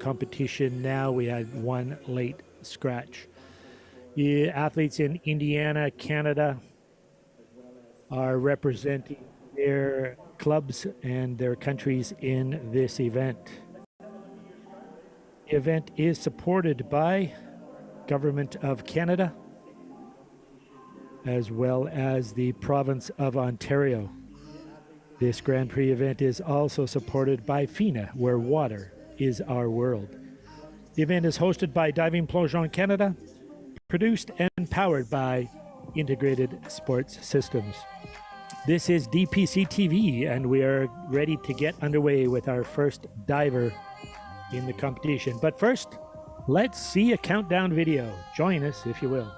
competition now. We had one late scratch. The athletes in Indiana, Canada are representing their clubs and their countries in this event. The event is supported by Government of Canada as well as the province of Ontario. This Grand Prix event is also supported by FINA, where water is our world. The event is hosted by Diving Plongeon Canada, produced and powered by Integrated Sports Systems. This is DPC TV, and we are ready to get underway with our first diver in the competition. But first, let's see a countdown video. Join us if you will.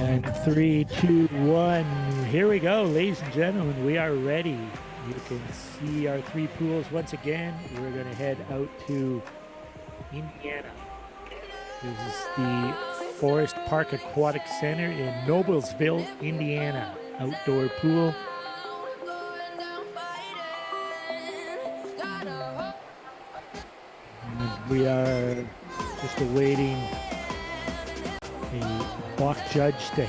And 3, 2, 1. Here we go, ladies and gentlemen. We are ready. You can see our three pools once again. We're going to head out to Indiana. This is the Forest Park Aquatic Center in Noblesville, Indiana. Outdoor pool. And we are just awaiting a walk judge to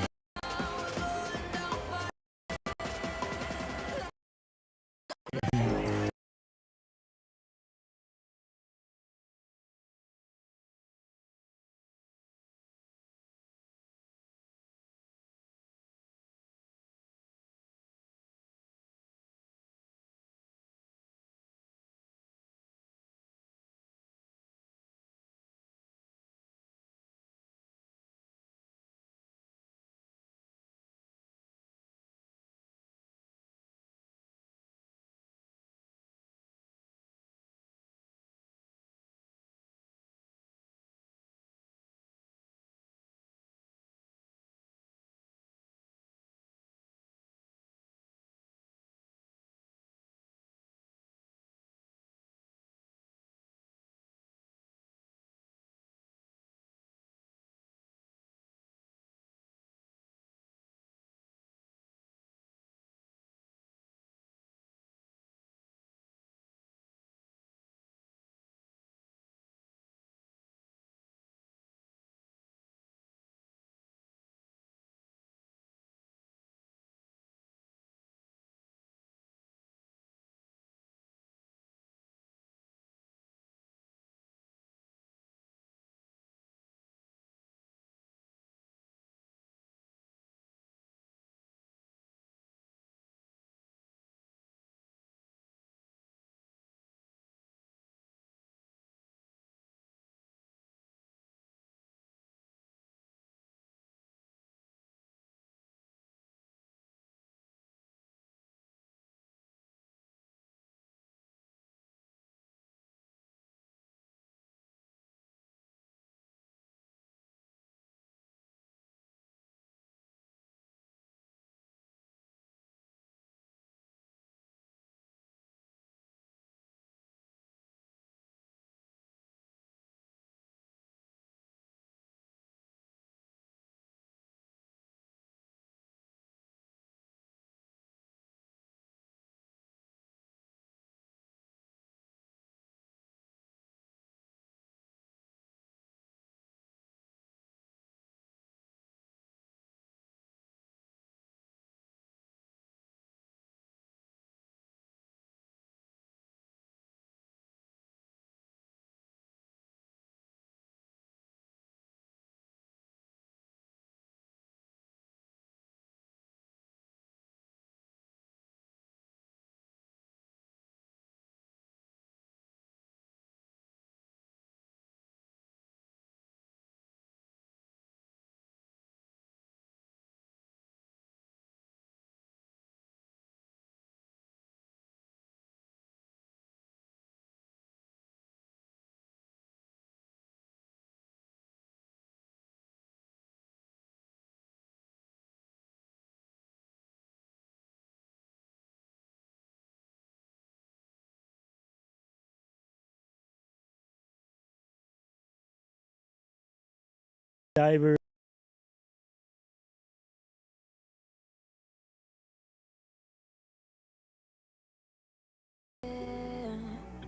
diver.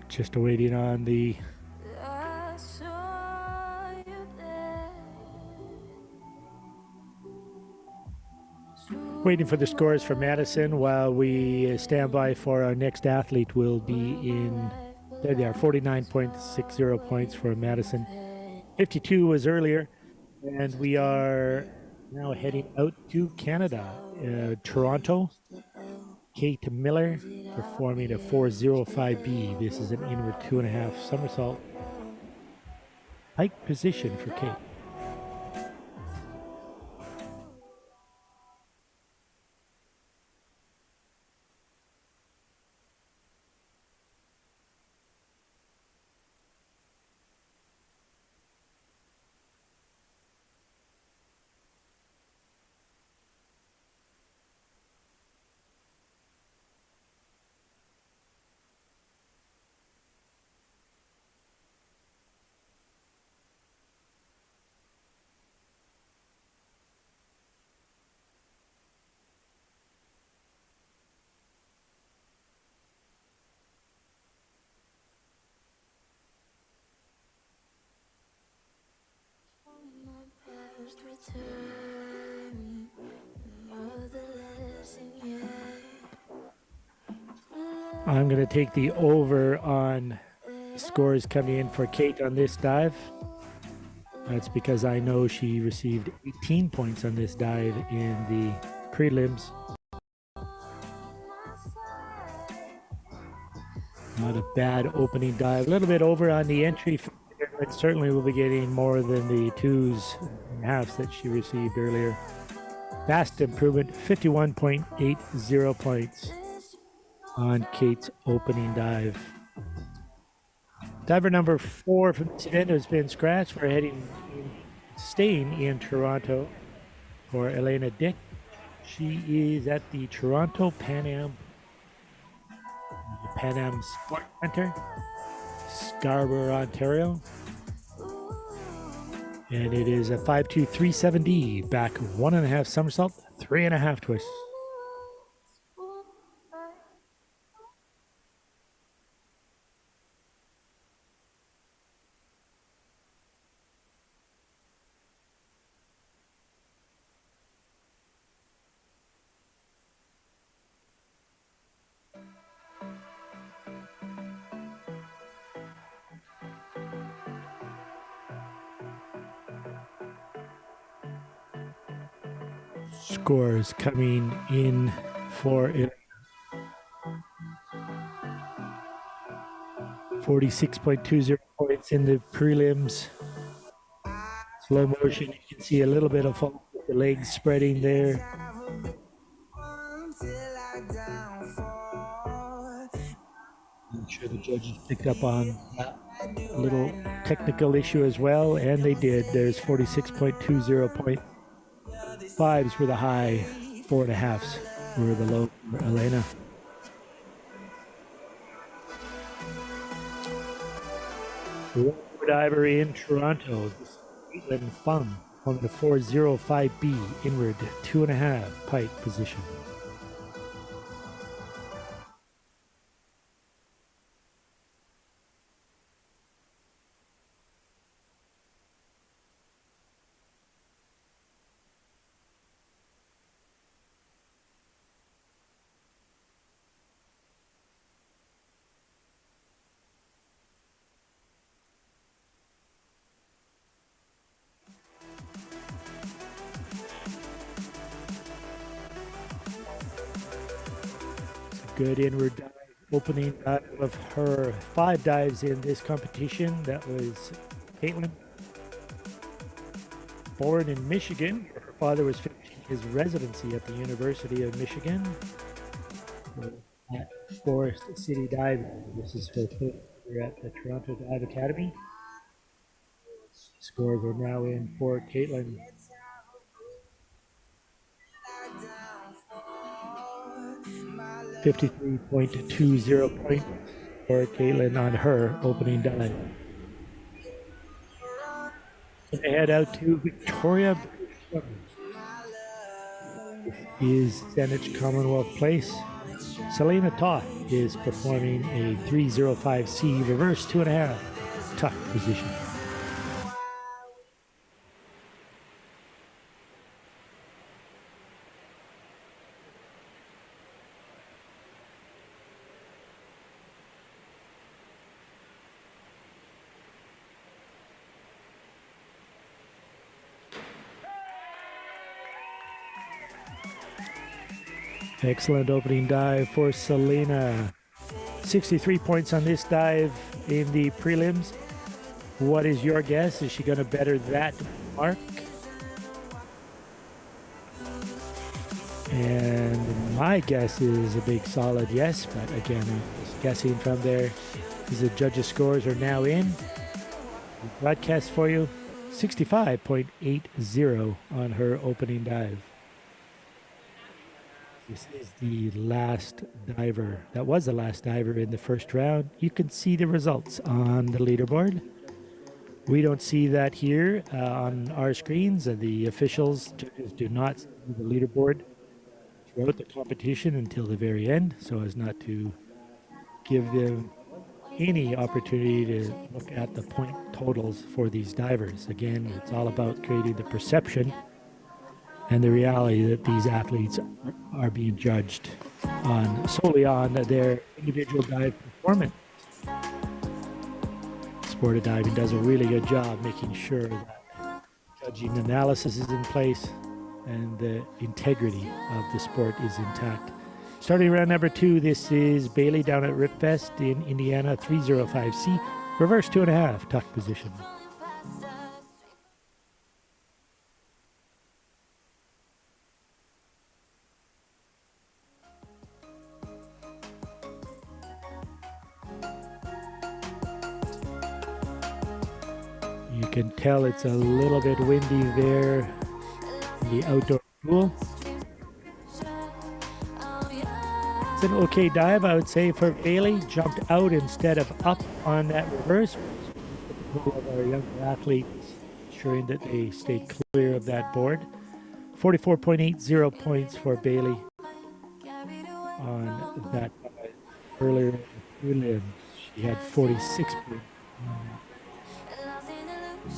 Just waiting on the waiting for the scores for Madison while we stand by for our next athlete. Will be in, there they are, 49.60 points for Madison. 52 was earlier, and we are now heading out to Canada, Toronto. Kate Miller performing a 405B. This is an inward 2.5 somersault. Pike position for Kate. I'm going to take the over on scores coming in for Kate on this dive. That's because I know she received 18 points on this dive in the prelims. Not a bad opening dive. A little bit over on the entry, but certainly will be getting more than the 2s and halves that she received earlier. Vast improvement, 51.80 points on Kate's opening dive. Diver number 4 from this event has been scratched. We're staying in Toronto for Elena Dick. She is at the Toronto Pan Am Sport Center, Scarborough, Ontario. And it is a 5.237D, back 1.5 somersault, 3.5 twists. Scores coming in for it. 46.20 points in the prelims. Slow motion, you can see a little bit of fall with the legs spreading there. I'm sure the judges picked up on that little technical issue as well, and they did. There's 46.20 points. 5s were the high, 4.5s were the low for Elena. Diver in Toronto, Caitlin Fung on the 405B inward 2.5 pike position. Good inward dive, opening dive of her 5 dives in this competition. That was Caitlin. Born in Michigan, her father was finishing his residency at the University of Michigan at Forest City Dive. This is her fifth year at the Toronto Dive Academy. Scores are now in for Caitlin. $53.20 points for Caitlin on her opening dive. Gonna head out to Victoria. Is Saanich Commonwealth Place. Selena Toth is performing a 305C reverse 2.5 tuck position. Excellent opening dive for Selena. 63 points on this dive in the prelims. What is your guess? Is she going to better that mark? And my guess is a big solid yes, but again, I'm just guessing from there because the judges' scores are now in. Broadcast for you 65.80 on her opening dive. This is the last diver. That was the last diver in the first round. You can see the results on the leaderboard. We don't see that here on our screens. The officials do not see the leaderboard throughout the competition until the very end, so as not to give them any opportunity to look at the point totals for these divers. Again, it's all about creating the perception and the reality that these athletes are being judged on solely on their individual dive performance. Sport of Diving does a really good job making sure that judging analysis is in place and the integrity of the sport is intact. Starting round number 2, this is Bailey down at Ripfest in Indiana, 305C, reverse 2.5 tuck position. You can tell it's a little bit windy there in the outdoor pool. It's an okay dive, I would say, for Bailey. Jumped out instead of up on that reverse. Typical of our younger athletes, ensuring that they stay clear of that board. 44.80 points for Bailey on that dive. Earlier in the prelims, she had 46 points.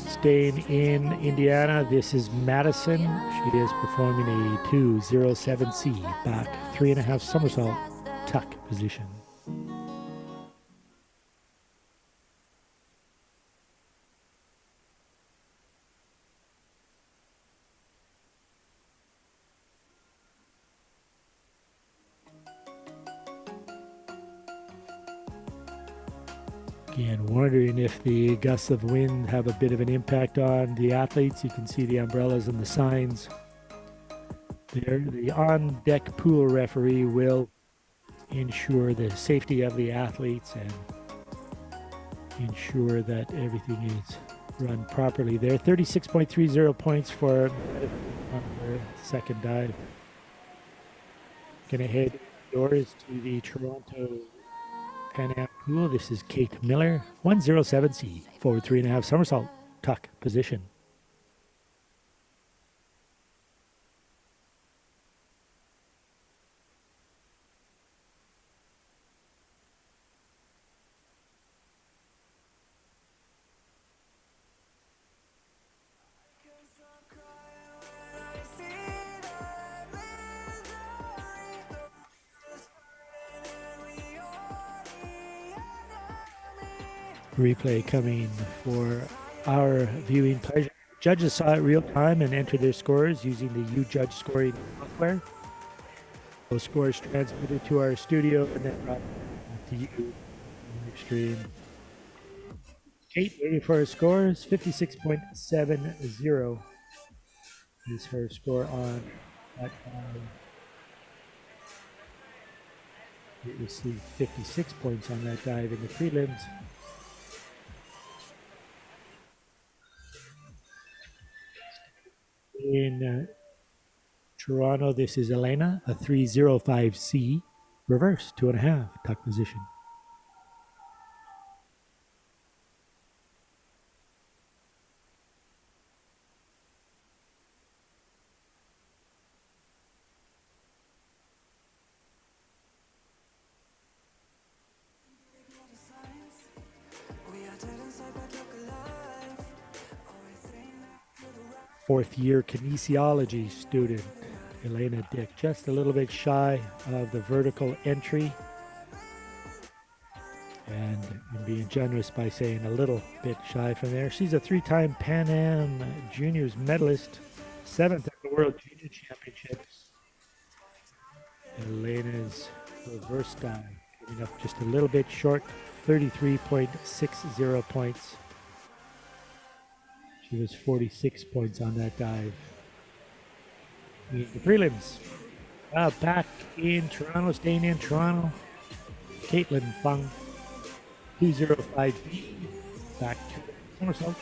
Staying in Indiana, this is Madison. She is performing a 207C back 3.5 somersault tuck position. Again, wondering if the gusts of wind have a bit of an impact on the athletes. You can see the umbrellas and the signs there. The on-deck pool referee will ensure the safety of the athletes and ensure that everything is run properly there. 36.30 points for on her second dive. Gonna head indoors to the Toronto Pan Am pool. This is Kate Miller, 107C, forward 3.5 somersault tuck position. Replay coming for our viewing pleasure. Judges saw it real time and entered their scores using the UJudge scoring software. Those scores transmitted to our studio and then brought to you on your stream. Kate waiting for her scores. 56.70 is her score on that dive. It received 56 points on that dive in the prelims. In Toronto, this is Elena, a 305C, reverse 2.5 tuck position. fourth-year kinesiology student, Elena Dick, just a little bit shy of the vertical entry. And I'm being generous by saying a little bit shy from there. She's a three-time Pan Am Juniors medalist, 7th at the World Junior Championships. Elena's reverse dive coming up just a little bit short, 33.60 points. She was 46 points on that dive. In the prelims, back in Toronto, staying in Toronto, Caitlin Fung, 205B, back to somersault.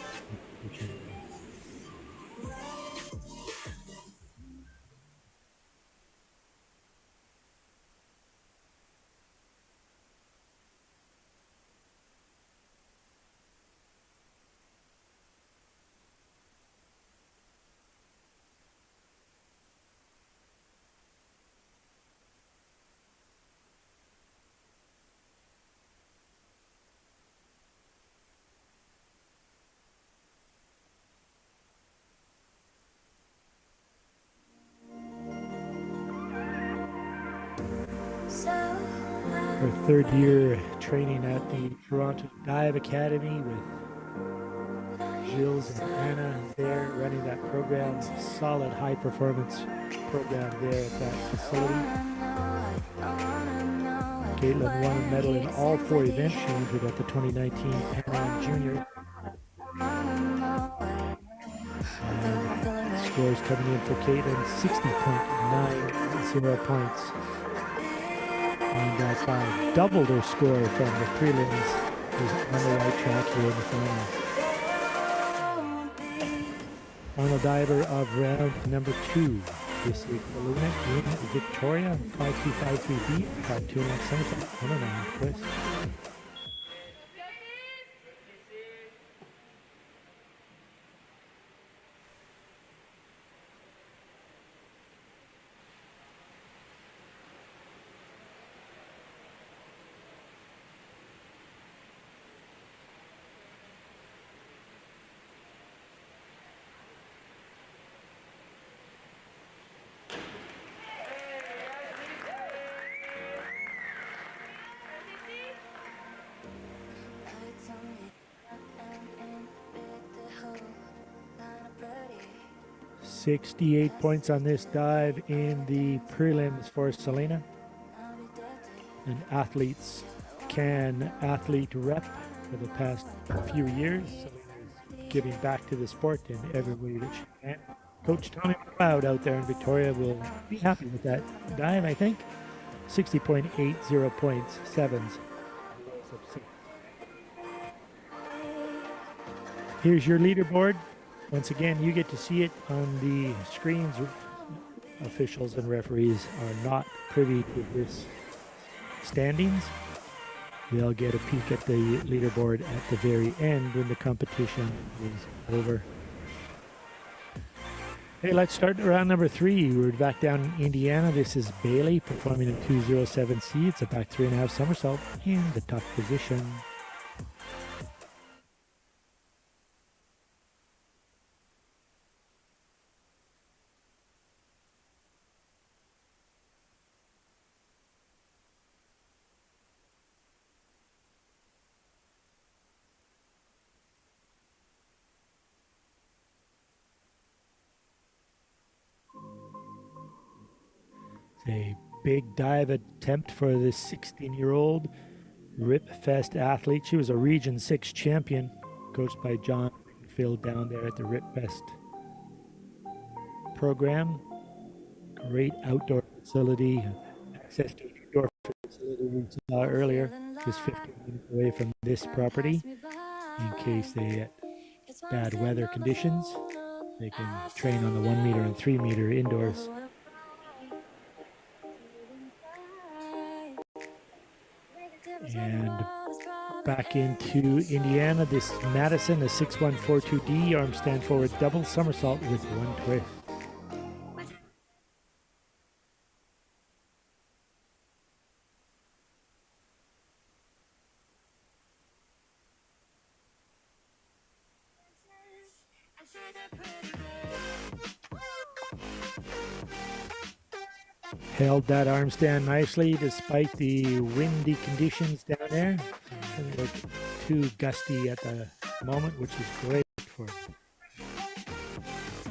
Her third year training at the Toronto Dive Academy with Gilles and Anna there running that program. Solid high performance program there at that facility. Caitlin won a medal in all 4 events. She entered at the 2019 Pan Am Junior. And scores coming in for Caitlin, 60.90 points on that dive. Doubled her score from the prelims. Is on the right track here in the final. Final diver of round number 2. This is Elena in Victoria, 5253B, got 2 next somersault, 109 twist. .68 points on this dive in the prelims for Selena. And athletes can athlete rep for the past few years. Selena's giving back to the sport in every way that she can. Coach Tommy McLeod out there in Victoria will be happy with that dive, I think. 60.80 points, 7s. Here's your leaderboard. Once again, you get to see it on the screens. Officials and referees are not privy to this standings. They'll get a peek at the leaderboard at the very end when the competition is over. Hey, let's start round number 3. We're back down in Indiana. This is Bailey performing in 207C. It's a back 3.5 somersault in the tuck position. A big dive attempt for this 16-year-old Rip-Fest athlete. She was a Region 6 champion, coached by John Phil down there at the Rip-Fest program. Great outdoor facility, access to an indoor facility we saw earlier. Just 15 minutes away from this property. In case they get bad weather conditions, they can train on the 1 meter and 3 meter indoors. And back into Indiana, this is Madison, a 6142D, arm stand forward double somersault with 1 twist. Held that arm stand nicely despite the windy conditions down there. Doesn't look too gusty at the moment, which is great for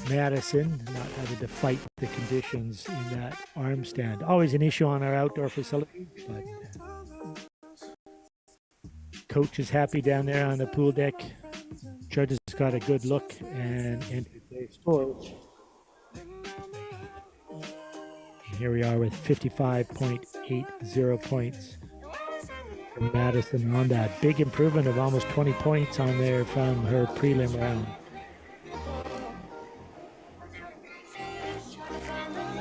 Madison, not having to fight the conditions in that arm stand. Always an issue on our outdoor facility, but coach is happy down there on the pool deck. Judges got a good look and entered their scores. Here we are with 55.80 points for Madison on that. Big improvement of almost 20 points on there from her prelim round.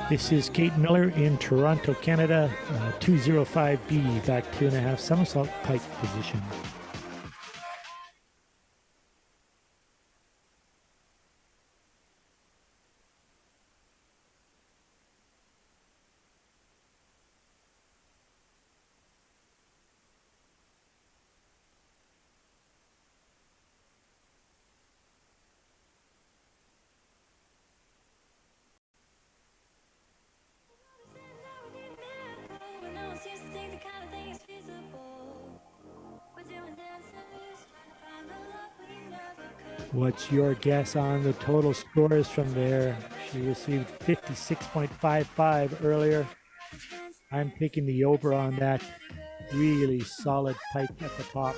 This is Kate Miller in Toronto, Canada, 205B, back 2.5 somersault pike position. What's your guess on the total scores from there? She received 56.55 earlier. I'm picking the over on that. Really solid pike at the top.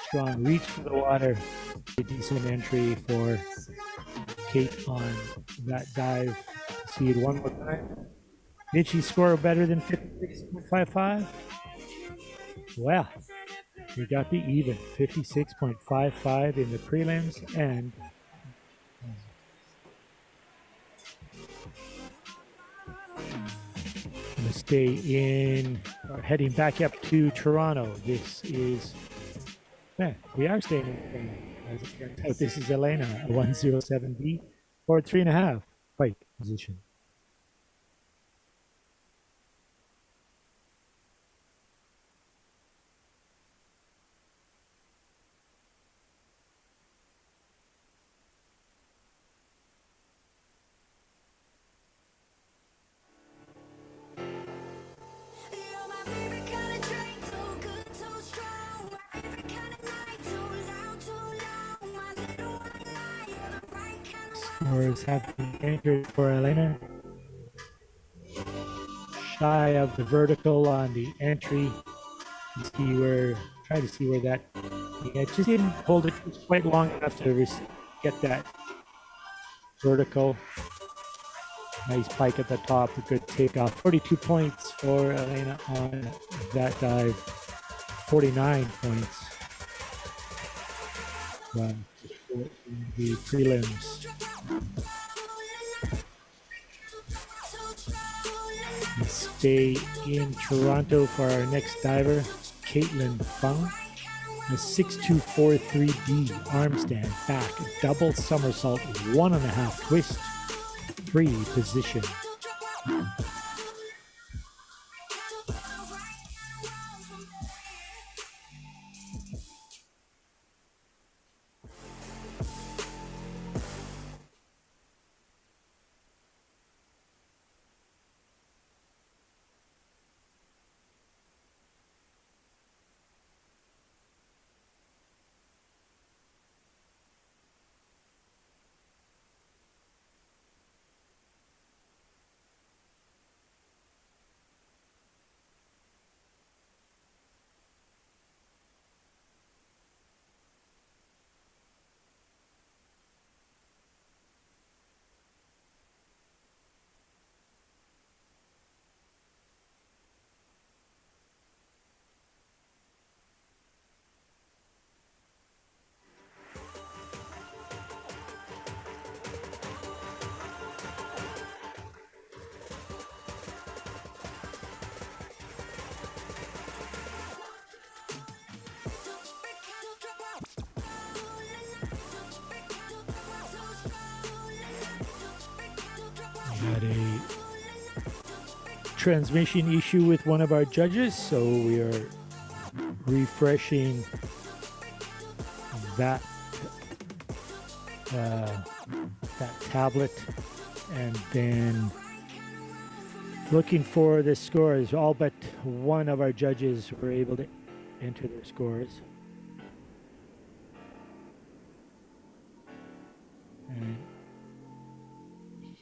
Strong reach for the water. A decent entry for Kate on that dive. See it one more time. Did she score better than 56.55? Well, we got the even 56.55 in the prelims, and gonna stay in, or heading back up to Toronto. This is, we are staying in, as it turns out. This is Elena, 107B, or 3.5 pike position. Scores have been entered for Elena. Shy of the vertical on the entry. Try to see where that, just didn't hold it quite long enough to get that vertical. Nice pike at the top, a good takeoff. 42 points for Elena on that dive. 49 points from the prelims. We stay in Toronto for our next diver, Caitlin Fung. A 6243D arm stand back, double somersault, 1.5 twist, 3 position. Had a transmission issue with one of our judges, so we are refreshing that that tablet, and then looking for the scores. All but one of our judges were able to enter their scores. And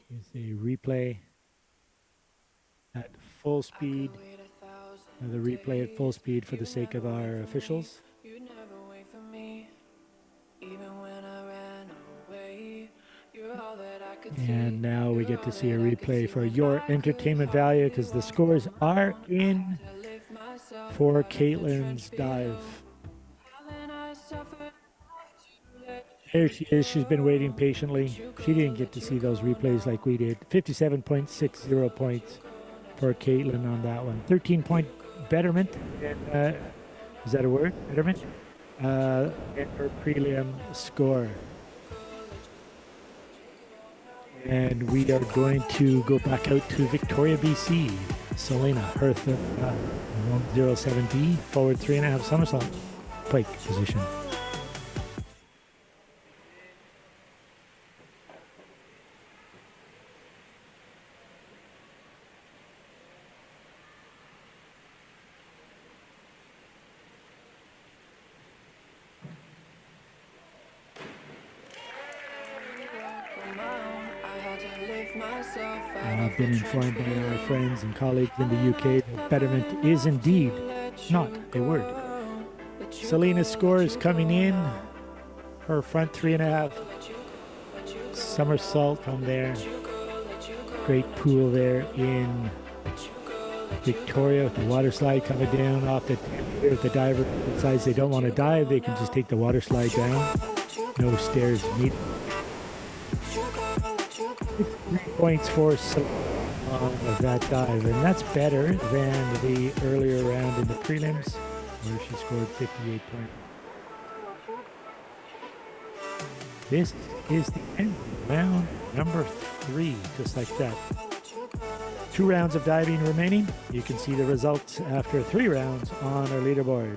here's a replay at full speed. The replay at full speed for the sake of our officials. And now we get to see a replay for your entertainment value, because the scores are in for Caitlin's dive. There she is. She's been waiting patiently. She didn't get to see those replays like we did. 57.60 points for Caitlin on that one. 13-point betterment. And, is that a word? Betterment? And her prelim score. And we are going to go back out to Victoria, BC. Selena, her 107B, forward 3.5 somersault, pike position. I've been informed by our friends and colleagues in the UK that betterment is indeed not a word. Selena's score is coming in. Her front 3.5 somersault from there. Great pool there in Victoria with the water slide coming down off the tip. If the diver decides they don't want to dive, they can just take the water slide down. No stairs needed. 3 points for of that dive, and that's better than the earlier round in the prelims where she scored 58 points. This is the end of round number 3, just like that. 2 rounds of diving remaining. You can see the results after 3 rounds on our leaderboard.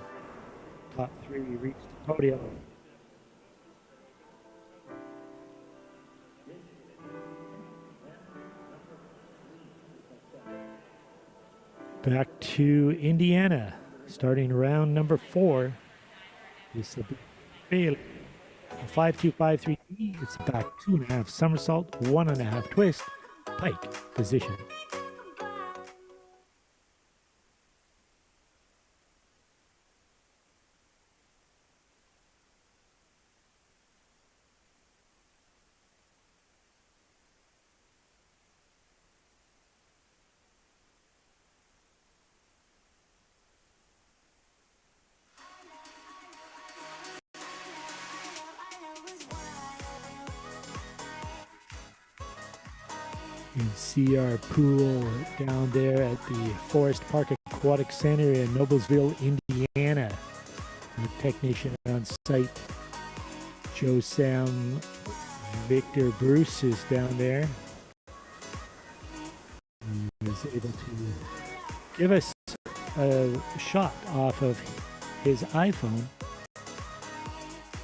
Top 3 reached the podium. Back to Indiana, starting round number 4. This will be Bailey. 5-2-5-3. It's back 2.5 somersault, 1.5 twist, pike position. You can see our pool down there at the Forest Park Aquatic Center in Noblesville, Indiana. The technician on site, Joe Sam Victor Bruce, is down there. He was able to give us a shot off of his iPhone,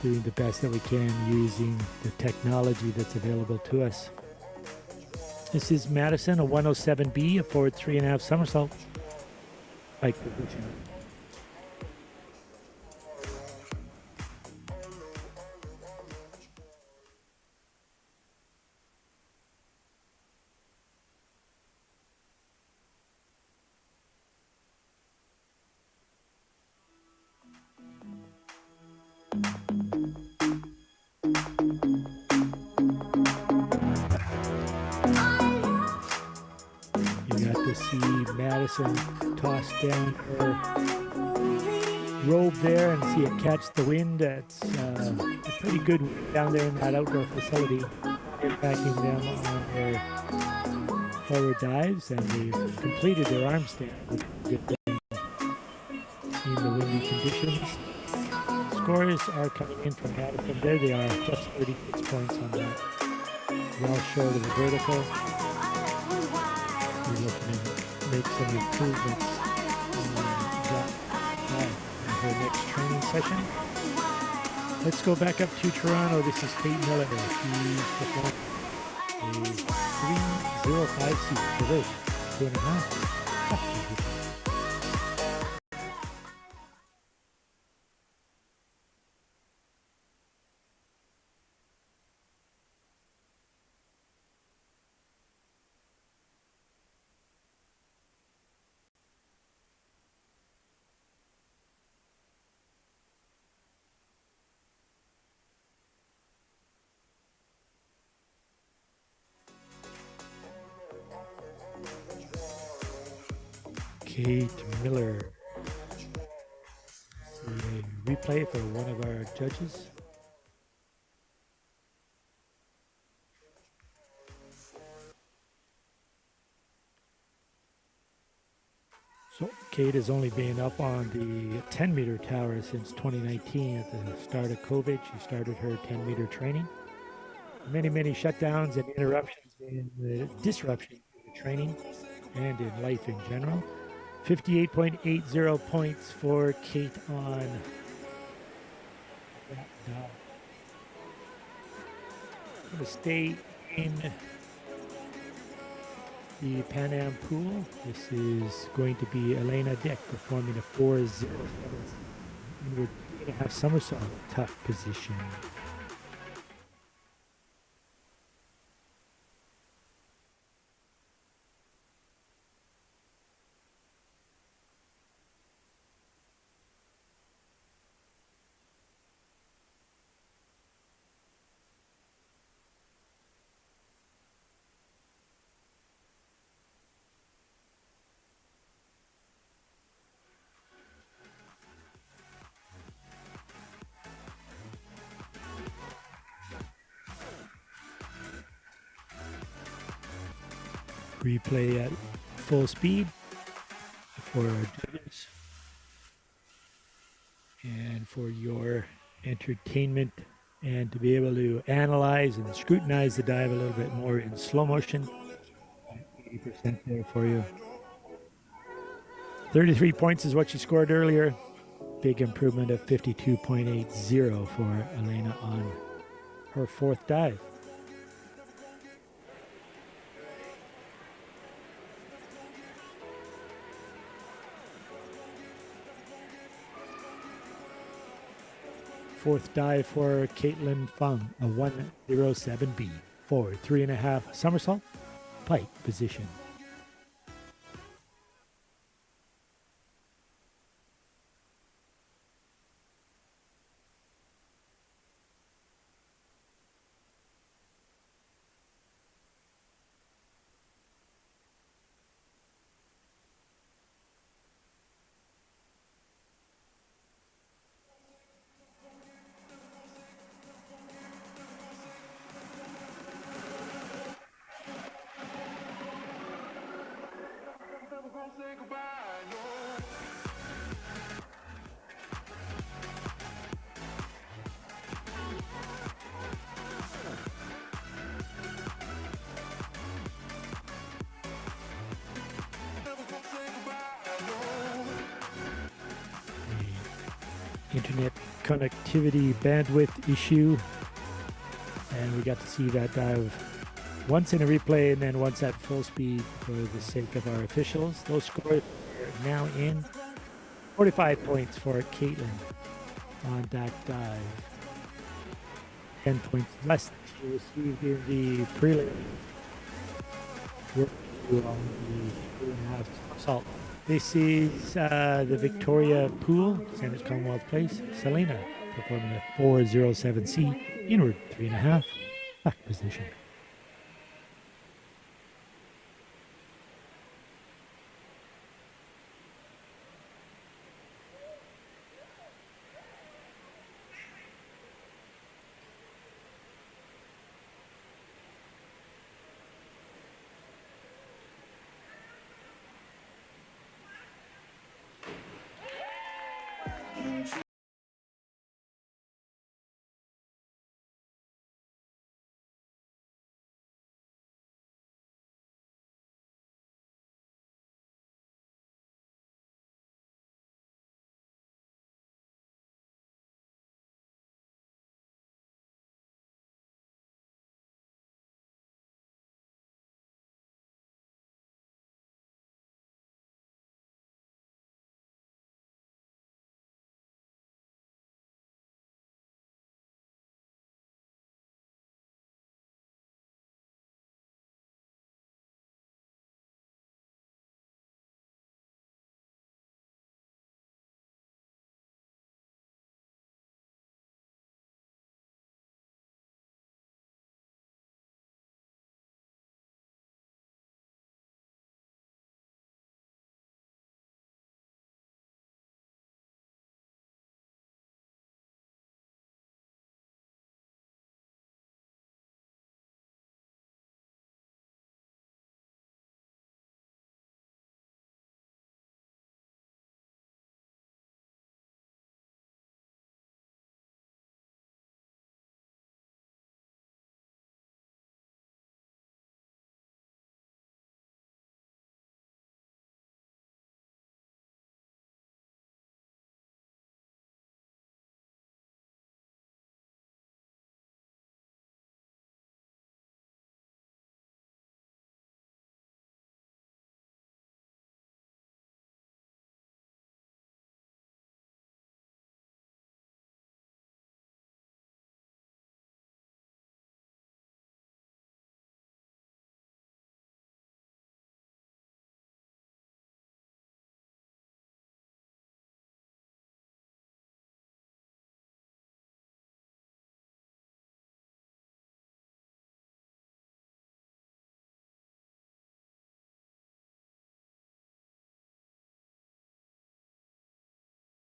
doing the best that we can using the technology that's available to us. This is Madison, a 107B, a forward 3.5 somersault, pike position. Madison toss down her robe there and see it catch the wind. It's a pretty good wind down there in that outdoor facility, impacting them on their forward dives, and they've completed their arm stand with good thing in the windy conditions. Scores are coming in from Madison. There they are, just 36 points on that. Well short of the vertical. We're looking to make some improvements in her next training session. Let's go back up to Toronto. This is Kate Miller. She's performing a 305 seat for this. 2.5. Kate Miller. A replay for one of our judges. So Kate has only been up on the 10-meter tower since 2019 at the start of COVID. She started her 10-meter training. Many shutdowns and interruptions in the disruption in the training and in life in general. 58.80 points for Kate on that dive. I'm going to stay in the Pan Am pool. This is going to be Elena Dick performing a 4.07 inward 3.5 somersault, tough position. Replay at full speed for our judges and for your entertainment, and to be able to analyze and scrutinize the dive a little bit more in slow motion. 80% there for you. 33 points is what she scored earlier. Big improvement of 52.80 for Elena on her fourth dive. Fourth dive for Caitlin Fung, a 107B, forward 3.5 somersault, pike position. Internet connectivity bandwidth issue, and we got to see that dive once in a replay and then once at full speed for the sake of our officials. Those scores are now in. 45 points for Caitlin on that dive. 10 points less than she received in the prelim. On the 3.5 somersault. This is the Victoria Pool, Sandwich Commonwealth Place. Selena performing a 4.07C, inward 3.5, back position.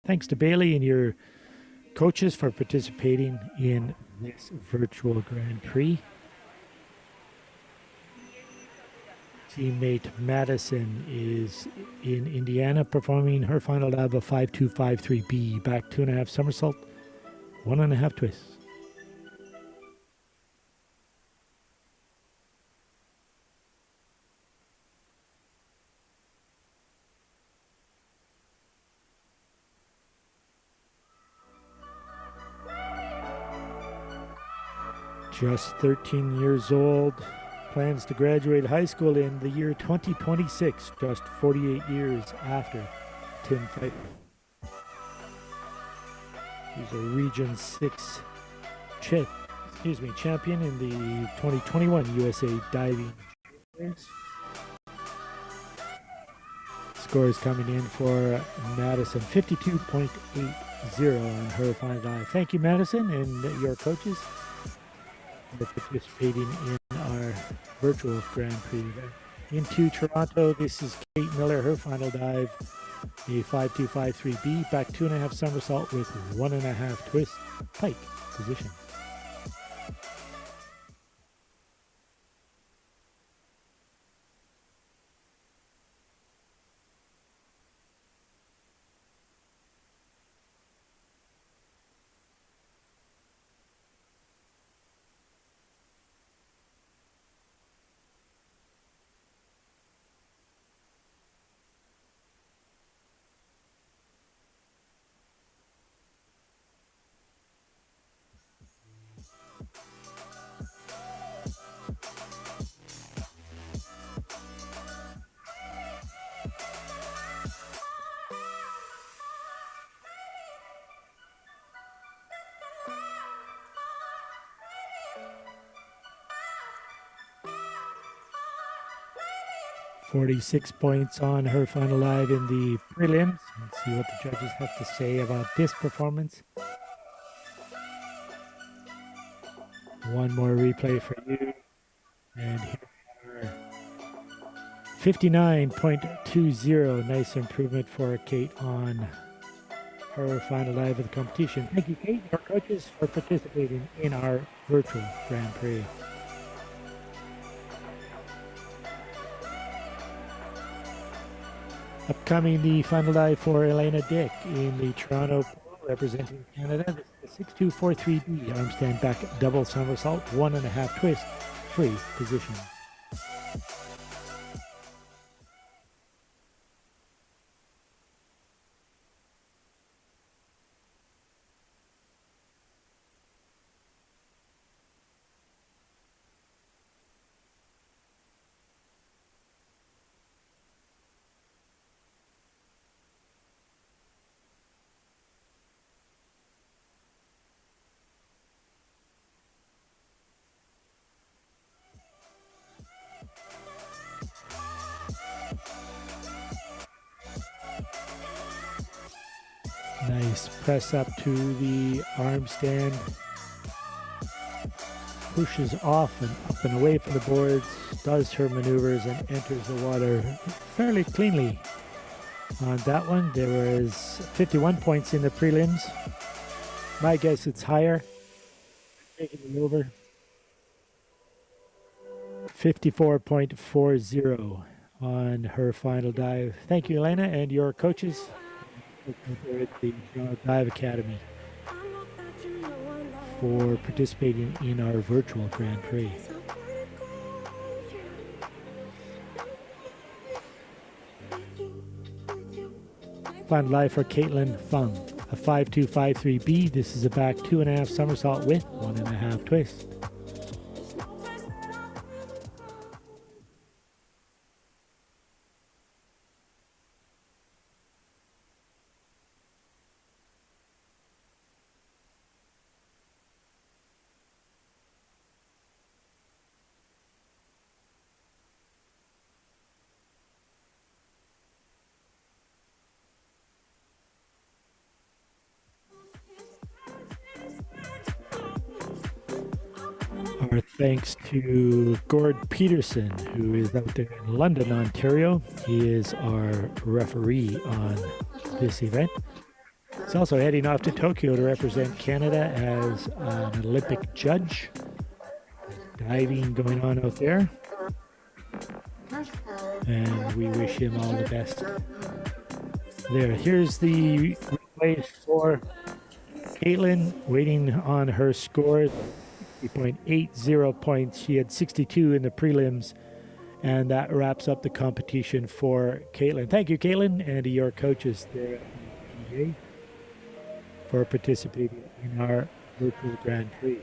Thanks to Bailey and your coaches for participating in this virtual Grand Prix. Teammate Madison is in Indiana performing her final dive of 5253B, back 2.5 somersault, 1.5 twists. Just 13 years old, plans to graduate high school in the year 2026, just 48 years after Tim Pfeiffer. He's a Region 6 champion in the 2021 USA Diving Championships. Scores coming in for Madison, 52.80 on her final dive. Thank you, Madison, and your coaches for participating in our virtual Grand Prix event. Into Toronto, this is Kate Miller, her final dive, a 5253B, back 2.5 somersault with 1.5 twist, pike position. .46 points on her final dive in the prelims. Let's see what the judges have to say about this performance. One more replay for you. And here we are. 59.20. Nice improvement for Kate on her final dive of the competition. Thank you, Kate, our coaches, for participating in our virtual Grand Prix. Upcoming, the final dive for Elena Dick in the Toronto pool, representing Canada. This is the 6243B, arm stand back double somersault, 1.5 twist, free position. Nice press up to the arm stand. Pushes off and up and away from the boards, does her maneuvers and enters the water fairly cleanly. On that one, there was 51 points in the prelims. My guess it's higher. Taking it over. 54.40 on her final dive. Thank you, Elena, and your coaches at the Toronto Dive Academy for participating in our virtual Grand Prix. Final dive for Caitlin Fung, a 5253B. This is a back 2.5 somersault with 1.5 twist. Our thanks to Gord Peterson, who is out there in London, Ontario. He is our referee on this event. He's also heading off to Tokyo to represent Canada as an Olympic judge. Diving going on out there. And we wish him all the best. There, here's the replay for Caitlin, waiting on her score, 60.80 points. She had 62 in the prelims, and that wraps up the competition for Caitlin. Thank you, Caitlin, and to your coaches there at the PGA for participating in our virtual Grand Prix.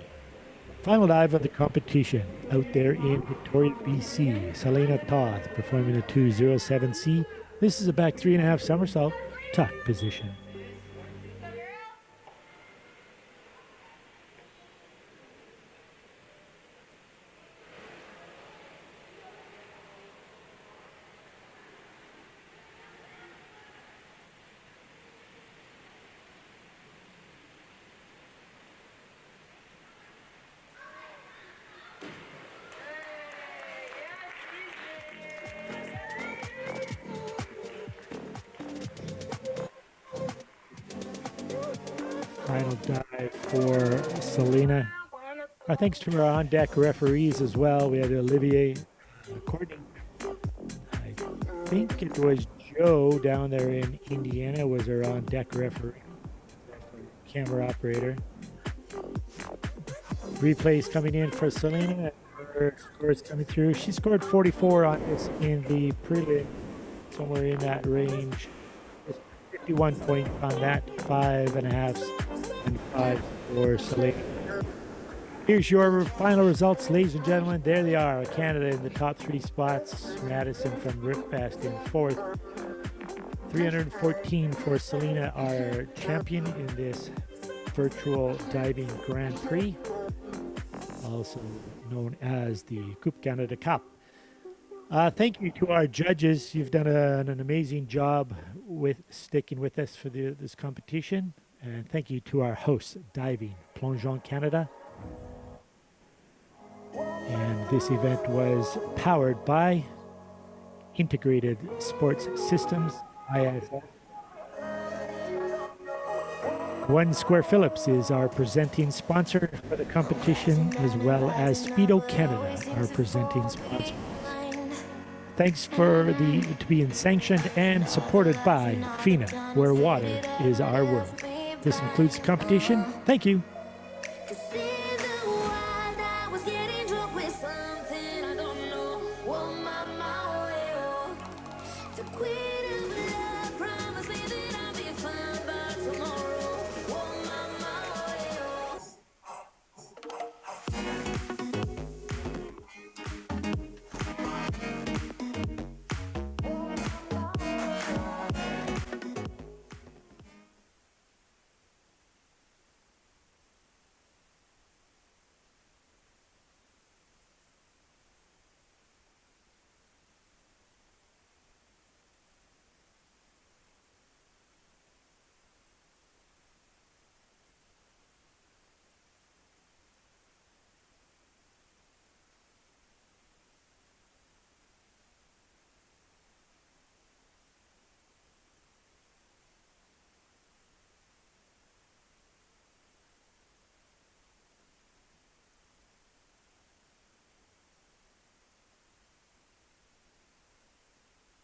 Final dive of the competition out there in Victoria, BC. Selena Toth performing a 207C. This is a back 3.5 somersault tuck position. Final dive for Selena. Our thanks to our on-deck referees as well. We had Olivier Courtney. I think it was Joe down there in Indiana was our on-deck referee, camera operator. Replays coming in for Selena. Her scores coming through. She scored 44 on this in the prelim, somewhere in that range. 51 points on that, 5.5 and 5 for Selena. Here's your final results, ladies and gentlemen. There they are. Canada in the top 3 spots. Madison from Ripfast in 4th. 314 for Selena, our champion in this virtual diving Grand Prix, also known as the Coupe Canada Cup. Thank you to our judges. You've done an amazing job with sticking with us for this competition. And thank you to our hosts, Diving Plongeon Canada. And this event was powered by Integrated Sports Systems, ISS. One Square Phillips is our presenting sponsor for the competition, as well as Speedo Canada, our presenting sponsor. Thanks to being sanctioned and supported by FINA, where water is our world. This concludes the competition. Thank you.